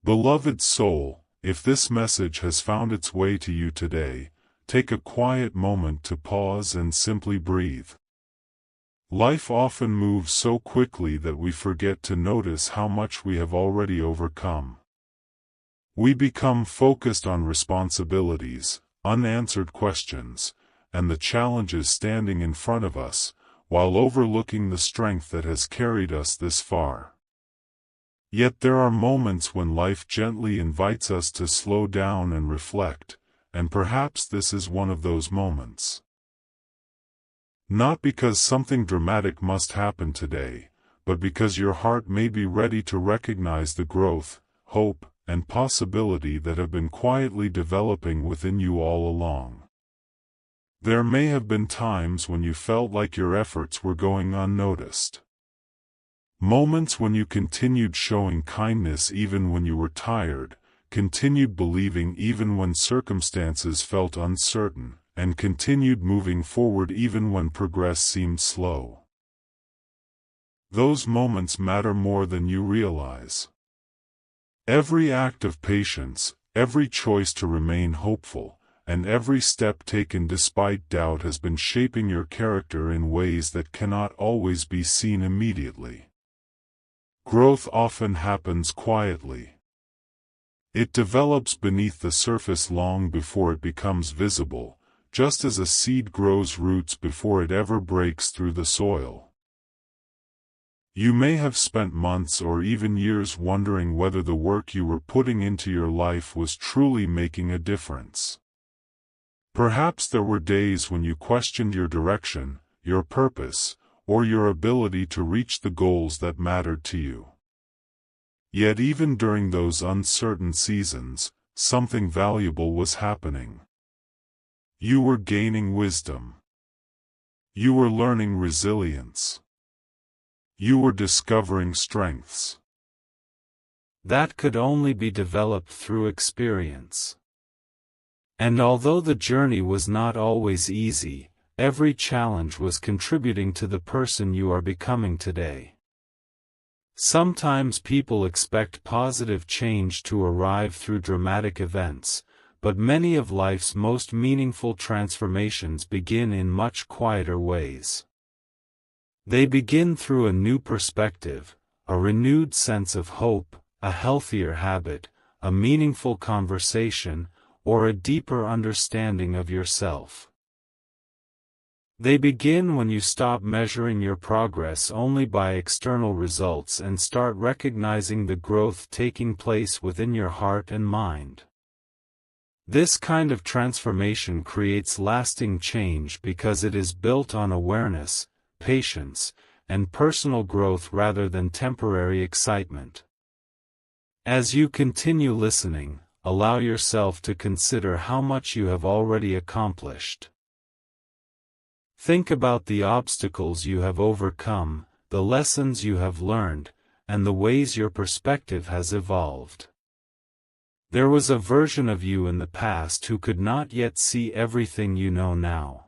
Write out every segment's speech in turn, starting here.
Beloved soul, if this message has found its way to you today, take a quiet moment to pause and simply breathe. Life often moves so quickly that we forget to notice how much we have already overcome. We become focused on responsibilities, unanswered questions, and the challenges standing in front of us, while overlooking the strength that has carried us this far. Yet there are moments when life gently invites us to slow down and reflect, and perhaps this is one of those moments. Not because something dramatic must happen today, but because your heart may be ready to recognize the growth, hope, and possibility that have been quietly developing within you all along. There may have been times when you felt like your efforts were going unnoticed. Moments when you continued showing kindness even when you were tired, continued believing even when circumstances felt uncertain, and continued moving forward even when progress seemed slow. Those moments matter more than you realize. Every act of patience, every choice to remain hopeful, and every step taken despite doubt has been shaping your character in ways that cannot always be seen immediately. Growth often happens quietly. It develops beneath the surface long before it becomes visible, just as a seed grows roots before it ever breaks through the soil. You may have spent months or even years wondering whether the work you were putting into your life was truly making a difference. Perhaps there were days when you questioned your direction, your purpose, or your ability to reach the goals that mattered to you. Yet even during those uncertain seasons, something valuable was happening. You were gaining wisdom. You were learning resilience. You were discovering strengths that could only be developed through experience. And although the journey was not always easy, every challenge was contributing to the person you are becoming today. Sometimes people expect positive change to arrive through dramatic events, but many of life's most meaningful transformations begin in much quieter ways. They begin through a new perspective, a renewed sense of hope, a healthier habit, a meaningful conversation, or a deeper understanding of yourself. They begin when you stop measuring your progress only by external results and start recognizing the growth taking place within your heart and mind. This kind of transformation creates lasting change because it is built on awareness, patience, and personal growth rather than temporary excitement. As you continue listening, allow yourself to consider how much you have already accomplished. Think about the obstacles you have overcome, the lessons you have learned, and the ways your perspective has evolved. There was a version of you in the past who could not yet see everything you know now.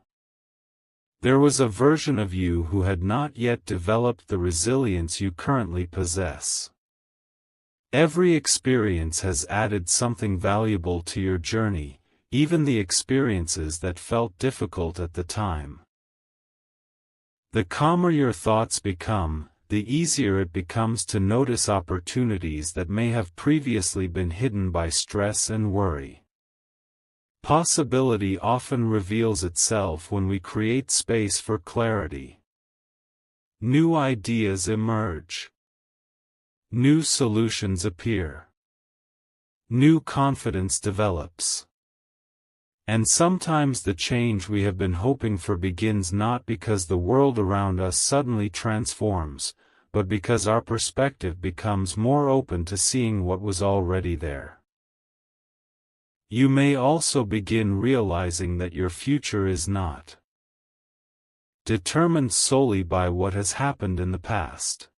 There was a version of you who had not yet developed the resilience you currently possess. Every experience has added something valuable to your journey, even the experiences that felt difficult at the time. The calmer your thoughts become, the easier it becomes to notice opportunities that may have previously been hidden by stress and worry. Possibility often reveals itself when we create space for clarity. New ideas emerge. New solutions appear. New confidence develops. And sometimes the change we have been hoping for begins not because the world around us suddenly transforms, but because our perspective becomes more open to seeing what was already there. You may also begin realizing that your future is not determined solely by what has happened in the past.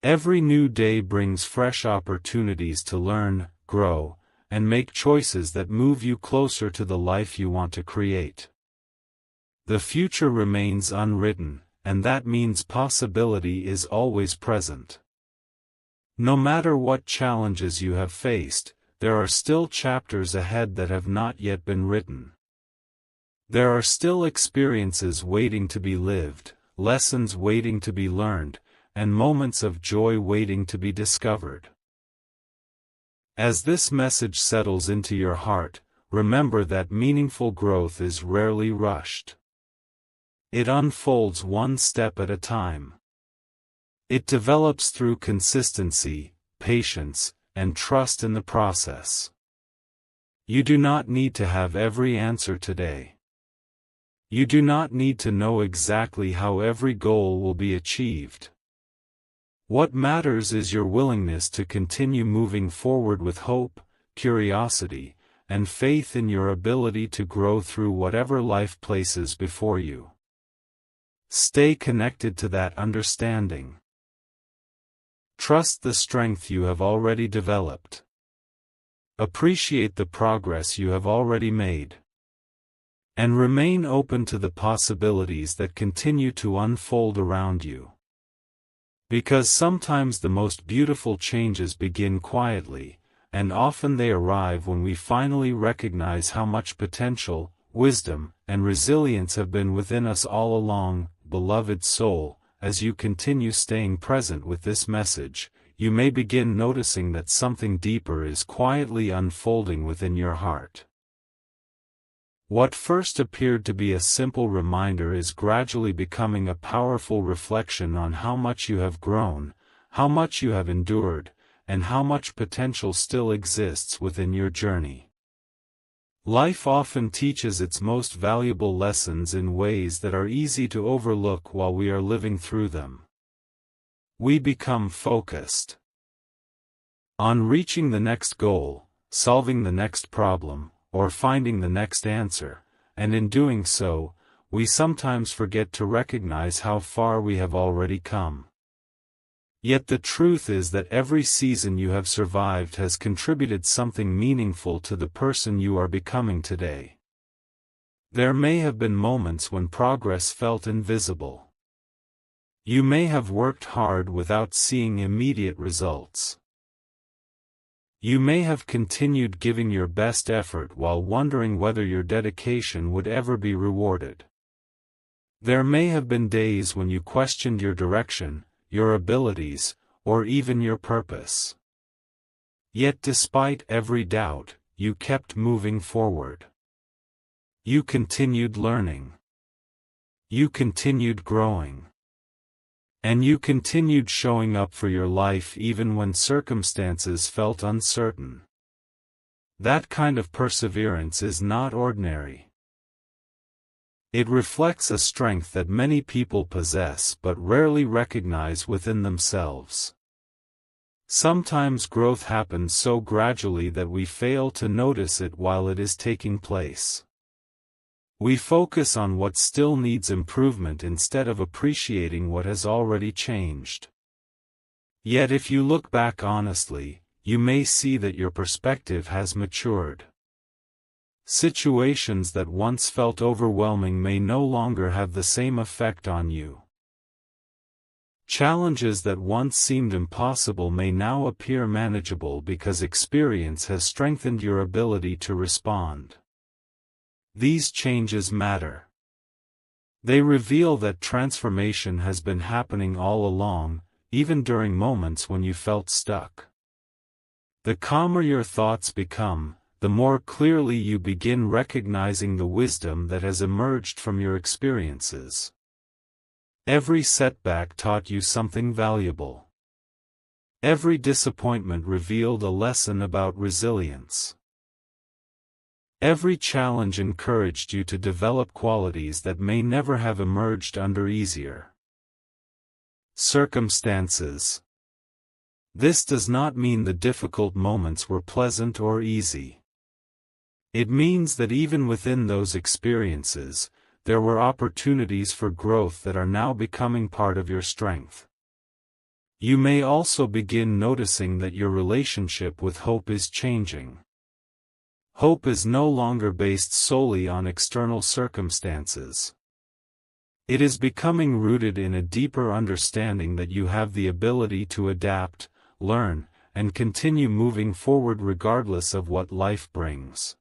Every new day brings fresh opportunities to learn, grow, and make choices that move you closer to the life you want to create. The future remains unwritten, and that means possibility is always present. No matter what challenges you have faced, there are still chapters ahead that have not yet been written. There are still experiences waiting to be lived, lessons waiting to be learned, and moments of joy waiting to be discovered. As this message settles into your heart, remember that meaningful growth is rarely rushed. It unfolds one step at a time. It develops through consistency, patience, and trust in the process. You do not need to have every answer today. You do not need to know exactly how every goal will be achieved. What matters is your willingness to continue moving forward with hope, curiosity, and faith in your ability to grow through whatever life places before you. Stay connected to that understanding. Trust the strength you have already developed. Appreciate the progress you have already made. And remain open to the possibilities that continue to unfold around you. Because sometimes the most beautiful changes begin quietly, and often they arrive when we finally recognize how much potential, wisdom, and resilience have been within us all along. Beloved soul, as you continue staying present with this message, you may begin noticing that something deeper is quietly unfolding within your heart. What first appeared to be a simple reminder is gradually becoming a powerful reflection on how much you have grown, how much you have endured, and how much potential still exists within your journey. Life often teaches its most valuable lessons in ways that are easy to overlook while we are living through them. We become focused on reaching the next goal, solving the next problem, or finding the next answer, and in doing so, we sometimes forget to recognize how far we have already come. Yet the truth is that every season you have survived has contributed something meaningful to the person you are becoming today. There may have been moments when progress felt invisible. You may have worked hard without seeing immediate results. You may have continued giving your best effort while wondering whether your dedication would ever be rewarded. There may have been days when you questioned your direction, your abilities, or even your purpose. Yet despite every doubt, you kept moving forward. You continued learning. You continued growing. And you continued showing up for your life even when circumstances felt uncertain. That kind of perseverance is not ordinary. It reflects a strength that many people possess but rarely recognize within themselves. Sometimes growth happens so gradually that we fail to notice it while it is taking place. We focus on what still needs improvement instead of appreciating what has already changed. Yet if you look back honestly, you may see that your perspective has matured. Situations that once felt overwhelming may no longer have the same effect on you. Challenges that once seemed impossible may now appear manageable because experience has strengthened your ability to respond. These changes matter. They reveal that transformation has been happening all along, even during moments when you felt stuck. The calmer your thoughts become, the more clearly you begin recognizing the wisdom that has emerged from your experiences. Every setback taught you something valuable. Every disappointment revealed a lesson about resilience. Every challenge encouraged you to develop qualities that may never have emerged under easier circumstances. This does not mean the difficult moments were pleasant or easy. It means that even within those experiences, there were opportunities for growth that are now becoming part of your strength. You may also begin noticing that your relationship with hope is changing. Hope is no longer based solely on external circumstances. It is becoming rooted in a deeper understanding that you have the ability to adapt, learn, and continue moving forward regardless of what life brings.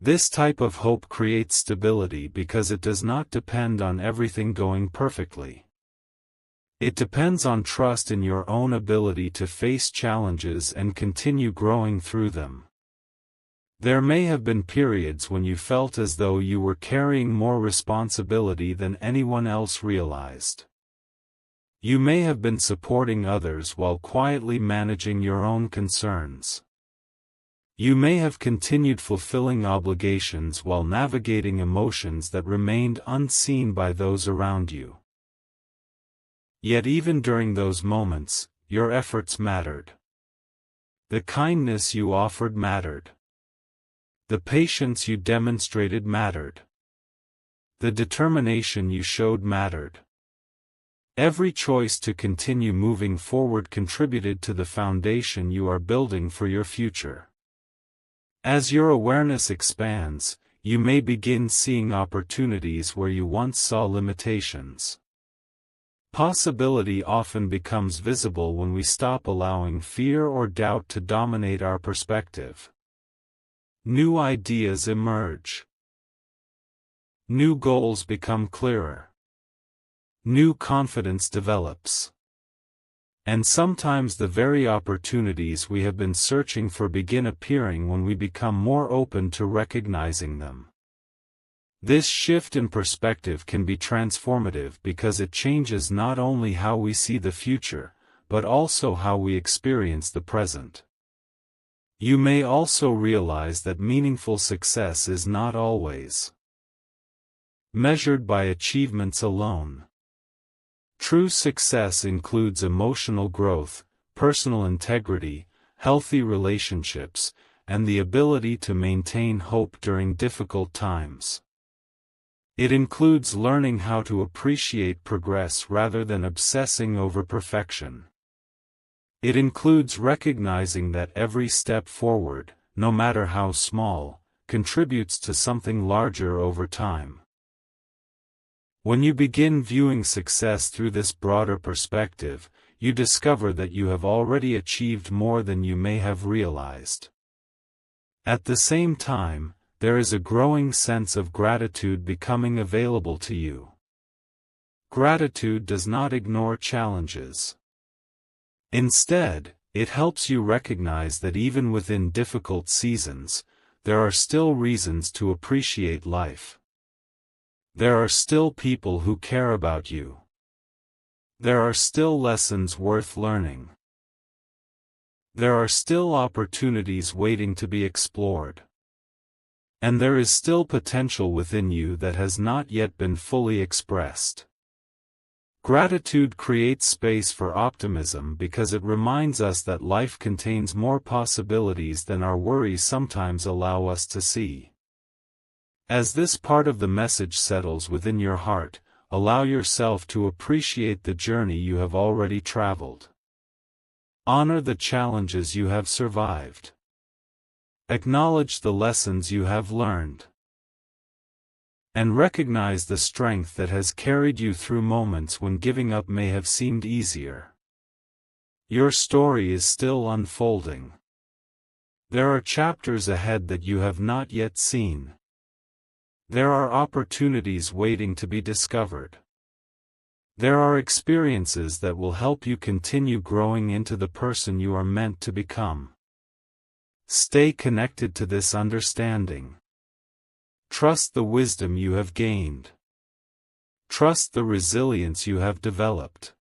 This type of hope creates stability because it does not depend on everything going perfectly. It depends on trust in your own ability to face challenges and continue growing through them. There may have been periods when you felt as though you were carrying more responsibility than anyone else realized. You may have been supporting others while quietly managing your own concerns. You may have continued fulfilling obligations while navigating emotions that remained unseen by those around you. Yet even during those moments, your efforts mattered. The kindness you offered mattered. The patience you demonstrated mattered. The determination you showed mattered. Every choice to continue moving forward contributed to the foundation you are building for your future. As your awareness expands, you may begin seeing opportunities where you once saw limitations. Possibility often becomes visible when we stop allowing fear or doubt to dominate our perspective. New ideas emerge. New goals become clearer. New confidence develops. And sometimes the very opportunities we have been searching for begin appearing when we become more open to recognizing them. This shift in perspective can be transformative because it changes not only how we see the future, but also how we experience the present. You may also realize that meaningful success is not always measured by achievements alone. True success includes emotional growth, personal integrity, healthy relationships, and the ability to maintain hope during difficult times. It includes learning how to appreciate progress rather than obsessing over perfection. It includes recognizing that every step forward, no matter how small, contributes to something larger over time. When you begin viewing success through this broader perspective, you discover that you have already achieved more than you may have realized. At the same time, there is a growing sense of gratitude becoming available to you. Gratitude does not ignore challenges. Instead, it helps you recognize that even within difficult seasons, there are still reasons to appreciate life. There are still people who care about you. There are still lessons worth learning. There are still opportunities waiting to be explored. And there is still potential within you that has not yet been fully expressed. Gratitude creates space for optimism because it reminds us that life contains more possibilities than our worries sometimes allow us to see. As this part of the message settles within your heart, allow yourself to appreciate the journey you have already traveled. Honor the challenges you have survived. Acknowledge the lessons you have learned. And recognize the strength that has carried you through moments when giving up may have seemed easier. Your story is still unfolding. There are chapters ahead that you have not yet seen. There are opportunities waiting to be discovered. There are experiences that will help you continue growing into the person you are meant to become. Stay connected to this understanding. Trust the wisdom you have gained. Trust the resilience you have developed.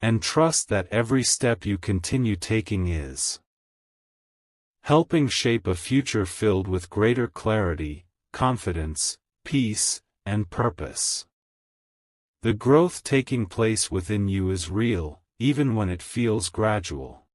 And trust that every step you continue taking is helping shape a future filled with greater clarity, confidence, peace, and purpose. The growth taking place within you is real, even when it feels gradual.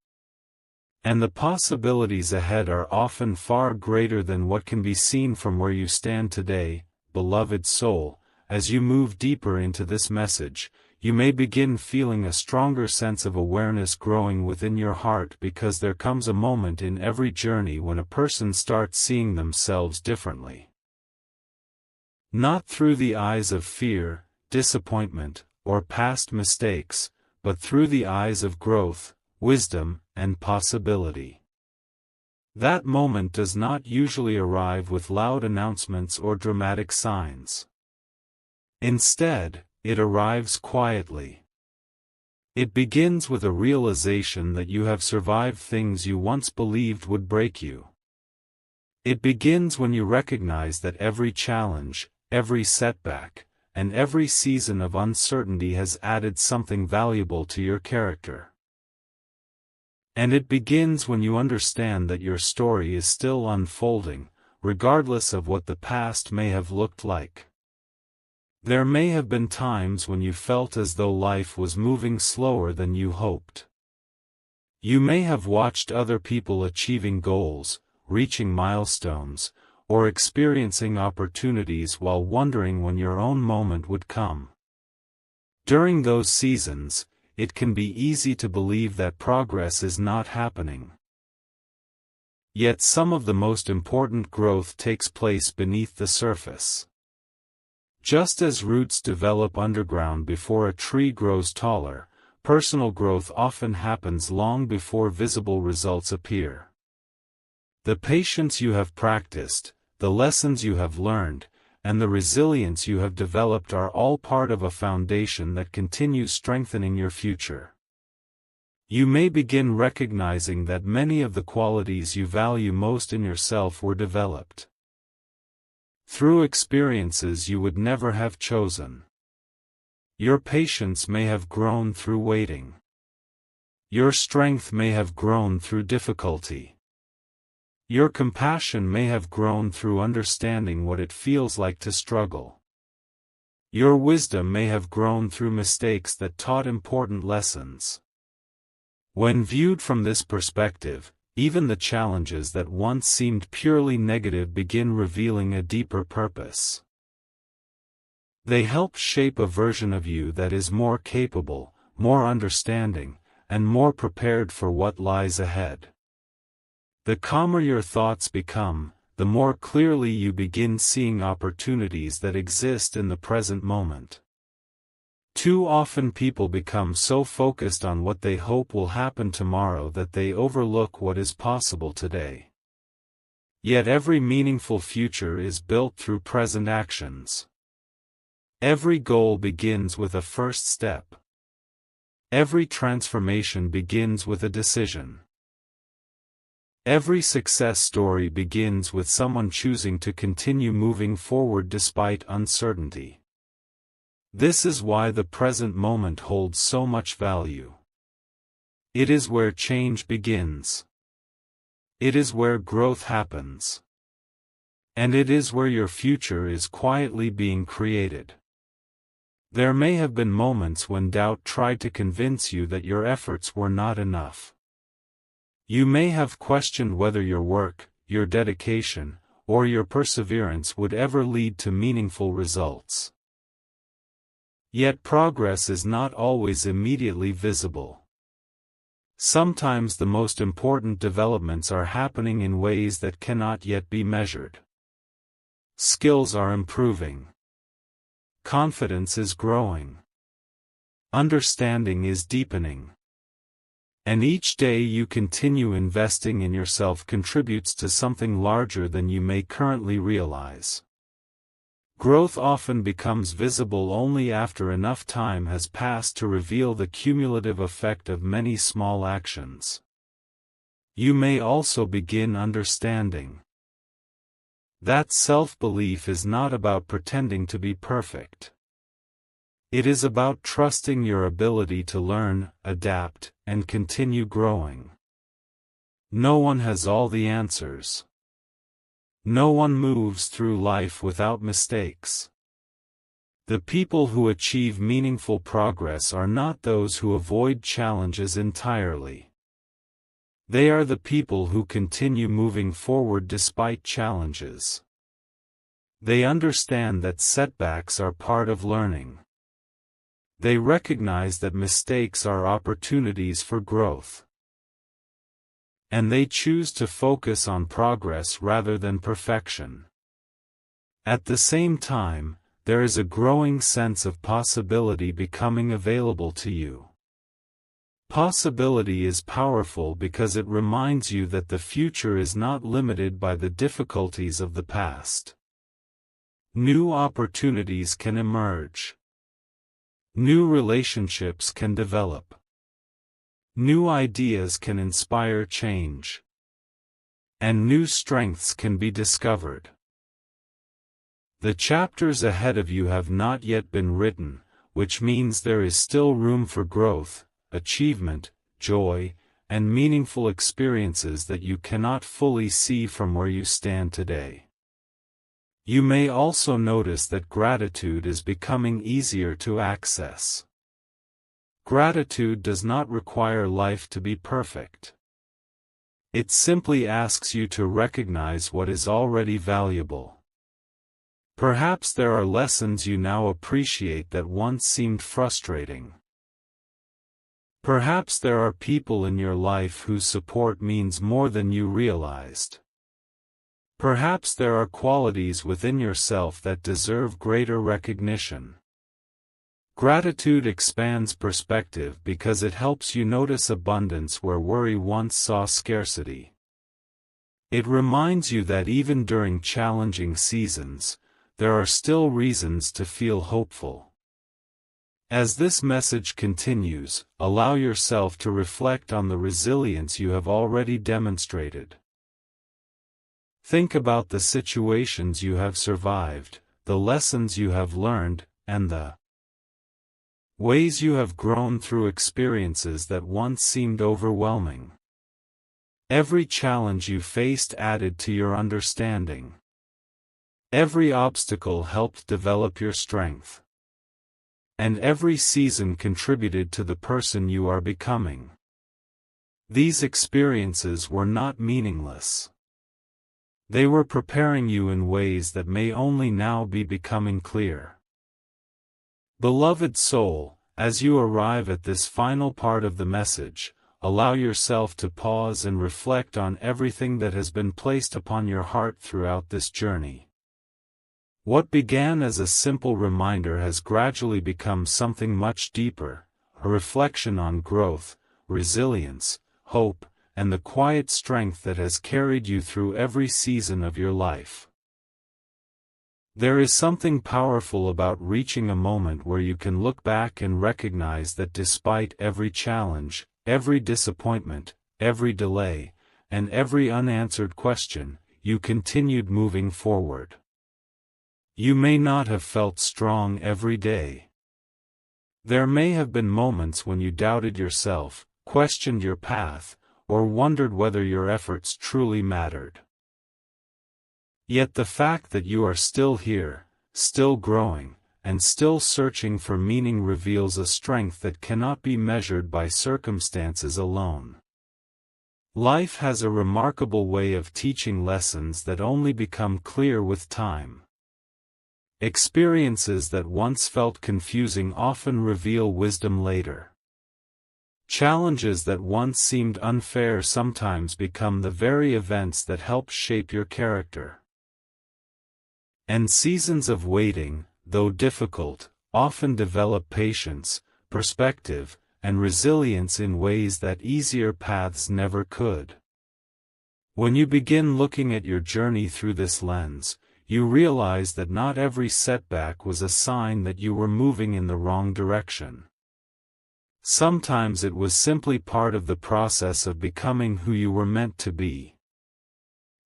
And the possibilities ahead are often far greater than what can be seen from where you stand today, beloved soul. As you move deeper into this message, you may begin feeling a stronger sense of awareness growing within your heart because there comes a moment in every journey when a person starts seeing themselves differently. Not through the eyes of fear, disappointment, or past mistakes, but through the eyes of growth, wisdom, and possibility. That moment does not usually arrive with loud announcements or dramatic signs. Instead, it arrives quietly. It begins with a realization that you have survived things you once believed would break you. It begins when you recognize that every challenge, every setback, and every season of uncertainty has added something valuable to your character. And it begins when you understand that your story is still unfolding, regardless of what the past may have looked like. There may have been times when you felt as though life was moving slower than you hoped. You may have watched other people achieving goals, reaching milestones, or experiencing opportunities while wondering when your own moment would come. During those seasons, it can be easy to believe that progress is not happening. Yet some of the most important growth takes place beneath the surface. Just as roots develop underground before a tree grows taller, personal growth often happens long before visible results appear. The patience you have practiced, the lessons you have learned, and the resilience you have developed are all part of a foundation that continues strengthening your future. You may begin recognizing that many of the qualities you value most in yourself were developed through experiences you would never have chosen. Your patience may have grown through waiting. Your strength may have grown through difficulty. Your compassion may have grown through understanding what it feels like to struggle. Your wisdom may have grown through mistakes that taught important lessons. When viewed from this perspective, even the challenges that once seemed purely negative begin revealing a deeper purpose. They help shape a version of you that is more capable, more understanding, and more prepared for what lies ahead. The calmer your thoughts become, the more clearly you begin seeing opportunities that exist in the present moment. Too often people become so focused on what they hope will happen tomorrow that they overlook what is possible today. Yet every meaningful future is built through present actions. Every goal begins with a first step. Every transformation begins with a decision. Every success story begins with someone choosing to continue moving forward despite uncertainty. This is why the present moment holds so much value. It is where change begins. It is where growth happens. And it is where your future is quietly being created. There may have been moments when doubt tried to convince you that your efforts were not enough. You may have questioned whether your work, your dedication, or your perseverance would ever lead to meaningful results. Yet progress is not always immediately visible. Sometimes the most important developments are happening in ways that cannot yet be measured. Skills are improving. Confidence is growing. Understanding is deepening. And each day you continue investing in yourself contributes to something larger than you may currently realize. Growth often becomes visible only after enough time has passed to reveal the cumulative effect of many small actions. You may also begin understanding that self-belief is not about pretending to be perfect. It is about trusting your ability to learn, adapt, and continue growing. No one has all the answers. No one moves through life without mistakes. The people who achieve meaningful progress are not those who avoid challenges entirely. They are the people who continue moving forward despite challenges. They understand that setbacks are part of learning. They recognize that mistakes are opportunities for growth. And they choose to focus on progress rather than perfection. At the same time, there is a growing sense of possibility becoming available to you. Possibility is powerful because it reminds you that the future is not limited by the difficulties of the past. New opportunities can emerge. New relationships can develop. New ideas can inspire change. And new strengths can be discovered. The chapters ahead of you have not yet been written, which means there is still room for growth, achievement, joy, and meaningful experiences that you cannot fully see from where you stand today. You may also notice that gratitude is becoming easier to access. Gratitude does not require life to be perfect. It simply asks you to recognize what is already valuable. Perhaps there are lessons you now appreciate that once seemed frustrating. Perhaps there are people in your life whose support means more than you realized. Perhaps there are qualities within yourself that deserve greater recognition. Gratitude expands perspective because it helps you notice abundance where worry once saw scarcity. It reminds you that even during challenging seasons, there are still reasons to feel hopeful. As this message continues, allow yourself to reflect on the resilience you have already demonstrated. Think about the situations you have survived, the lessons you have learned, and the ways you have grown through experiences that once seemed overwhelming. Every challenge you faced added to your understanding. Every obstacle helped develop your strength. And every season contributed to the person you are becoming. These experiences were not meaningless. They were preparing you in ways that may only now be becoming clear. Beloved soul, as you arrive at this final part of the message, allow yourself to pause and reflect on everything that has been placed upon your heart throughout this journey. What began as a simple reminder has gradually become something much deeper, a reflection on growth, resilience, hope, and the quiet strength that has carried you through every season of your life. There is something powerful about reaching a moment where you can look back and recognize that despite every challenge, every disappointment, every delay, and every unanswered question, you continued moving forward. You may not have felt strong every day. There may have been moments when you doubted yourself, questioned your path, or wondered whether your efforts truly mattered. Yet the fact that you are still here, still growing, and still searching for meaning reveals a strength that cannot be measured by circumstances alone. Life has a remarkable way of teaching lessons that only become clear with time. Experiences that once felt confusing often reveal wisdom later. Challenges that once seemed unfair sometimes become the very events that help shape your character. And seasons of waiting, though difficult, often develop patience, perspective, and resilience in ways that easier paths never could. When you begin looking at your journey through this lens, you realize that not every setback was a sign that you were moving in the wrong direction. Sometimes it was simply part of the process of becoming who you were meant to be.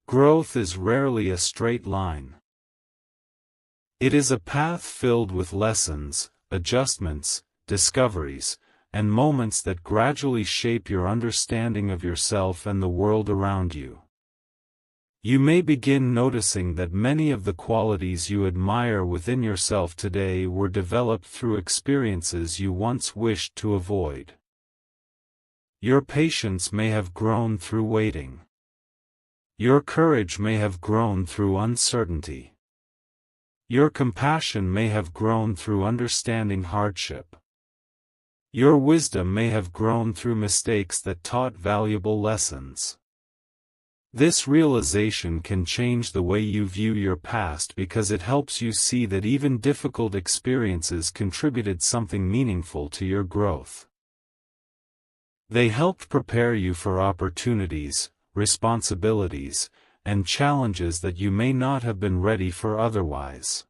Growth is rarely a straight line. It is a path filled with lessons, adjustments, discoveries, and moments that gradually shape your understanding of yourself and the world around you. You may begin noticing that many of the qualities you admire within yourself today were developed through experiences you once wished to avoid. Your patience may have grown through waiting. Your courage may have grown through uncertainty. Your compassion may have grown through understanding hardship. Your wisdom may have grown through mistakes that taught valuable lessons. This realization can change the way you view your past because it helps you see that even difficult experiences contributed something meaningful to your growth. They helped prepare you for opportunities, responsibilities, and challenges that you may not have been ready for otherwise.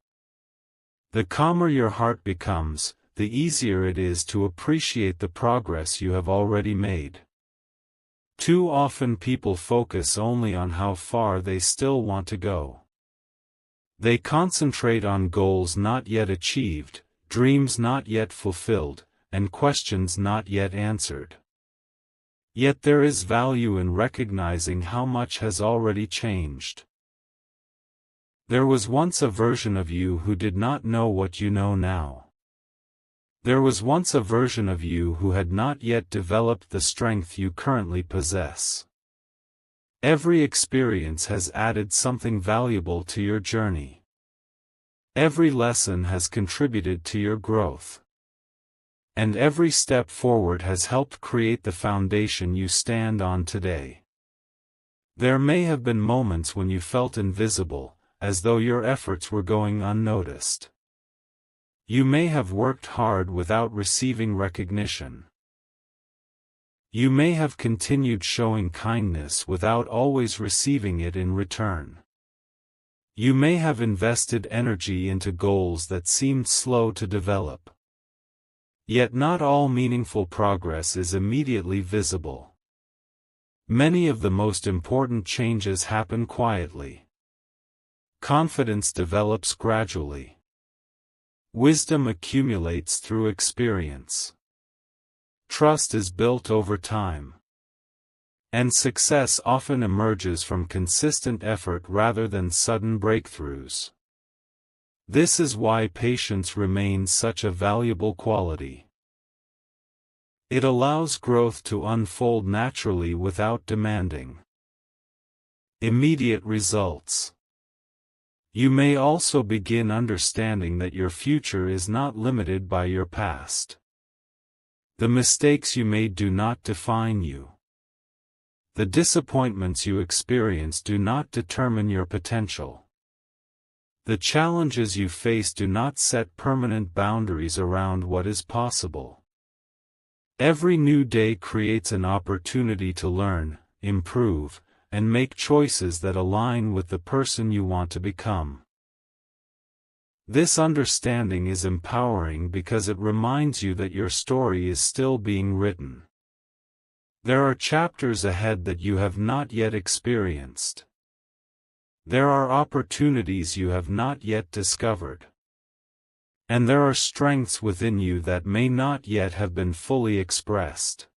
The calmer your heart becomes, the easier it is to appreciate the progress you have already made. Too often people focus only on how far they still want to go. They concentrate on goals not yet achieved, dreams not yet fulfilled, and questions not yet answered. Yet there is value in recognizing how much has already changed. There was once a version of you who did not know what you know now. There was once a version of you who had not yet developed the strength you currently possess. Every experience has added something valuable to your journey. Every lesson has contributed to your growth. And every step forward has helped create the foundation you stand on today. There may have been moments when you felt invisible, as though your efforts were going unnoticed. You may have worked hard without receiving recognition. You may have continued showing kindness without always receiving it in return. You may have invested energy into goals that seemed slow to develop. Yet not all meaningful progress is immediately visible. Many of the most important changes happen quietly. Confidence develops gradually. Wisdom accumulates through experience. Trust is built over time. And success often emerges from consistent effort rather than sudden breakthroughs. This is why patience remains such a valuable quality. It allows growth to unfold naturally without demanding immediate results. You may also begin understanding that your future is not limited by your past. The mistakes you made do not define you. The disappointments you experience do not determine your potential. The challenges you face do not set permanent boundaries around what is possible. Every new day creates an opportunity to learn, improve, and make choices that align with the person you want to become. This understanding is empowering because it reminds you that your story is still being written. There are chapters ahead that you have not yet experienced. There are opportunities you have not yet discovered. And there are strengths within you that may not yet have been fully expressed.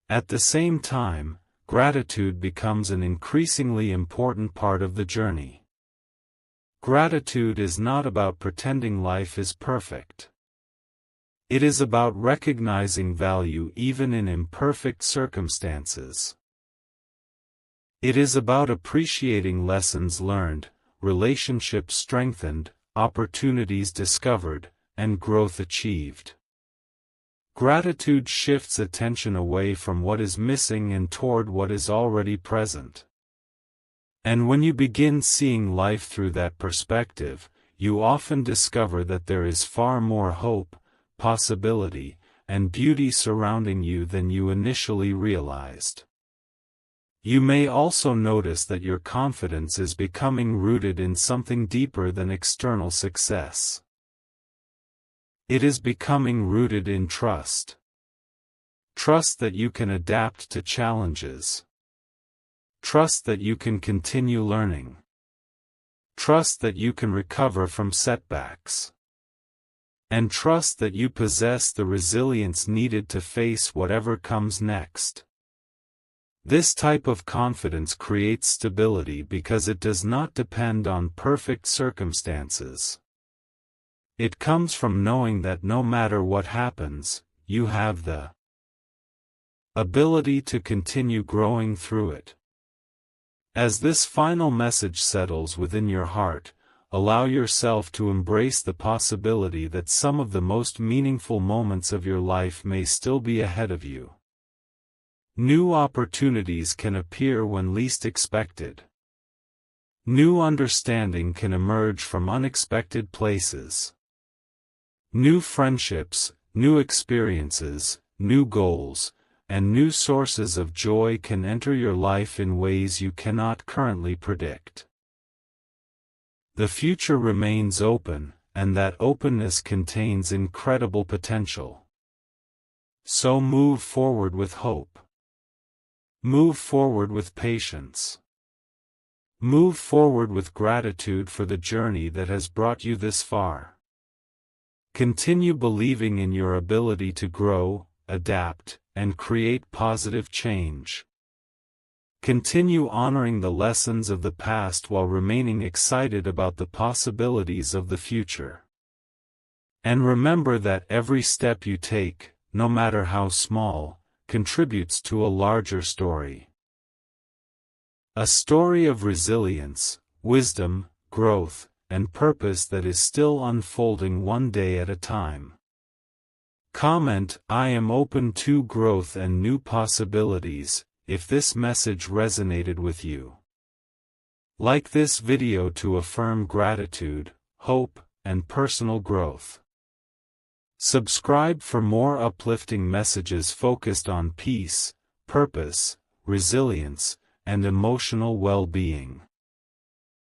At the same time, gratitude becomes an increasingly important part of the journey. Gratitude is not about pretending life is perfect. It is about recognizing value even in imperfect circumstances. It is about appreciating lessons learned, relationships strengthened, opportunities discovered, and growth achieved. Gratitude shifts attention away from what is missing and toward what is already present. And when you begin seeing life through that perspective, you often discover that there is far more hope, possibility, and beauty surrounding you than you initially realized. You may also notice that your confidence is becoming rooted in something deeper than external success. It is becoming rooted in trust. Trust that you can adapt to challenges. Trust that you can continue learning. Trust that you can recover from setbacks. And trust that you possess the resilience needed to face whatever comes next. This type of confidence creates stability because it does not depend on perfect circumstances. It comes from knowing that no matter what happens, you have the ability to continue growing through it. As this final message settles within your heart, allow yourself to embrace the possibility that some of the most meaningful moments of your life may still be ahead of you. New opportunities can appear when least expected. New understanding can emerge from unexpected places. New friendships, new experiences, new goals, and new sources of joy can enter your life in ways you cannot currently predict. The future remains open, and that openness contains incredible potential. So move forward with hope. Move forward with patience. Move forward with gratitude for the journey that has brought you this far. Continue believing in your ability to grow, adapt, and create positive change. Continue honoring the lessons of the past while remaining excited about the possibilities of the future. And remember that every step you take, no matter how small, contributes to a larger story. A story of resilience, wisdom, growth, and purpose that is still unfolding one day at a time. Comment, "I am open to growth and new possibilities," if this message resonated with you. Like this video to affirm gratitude, hope, and personal growth. Subscribe for more uplifting messages focused on peace, purpose, resilience, and emotional well-being.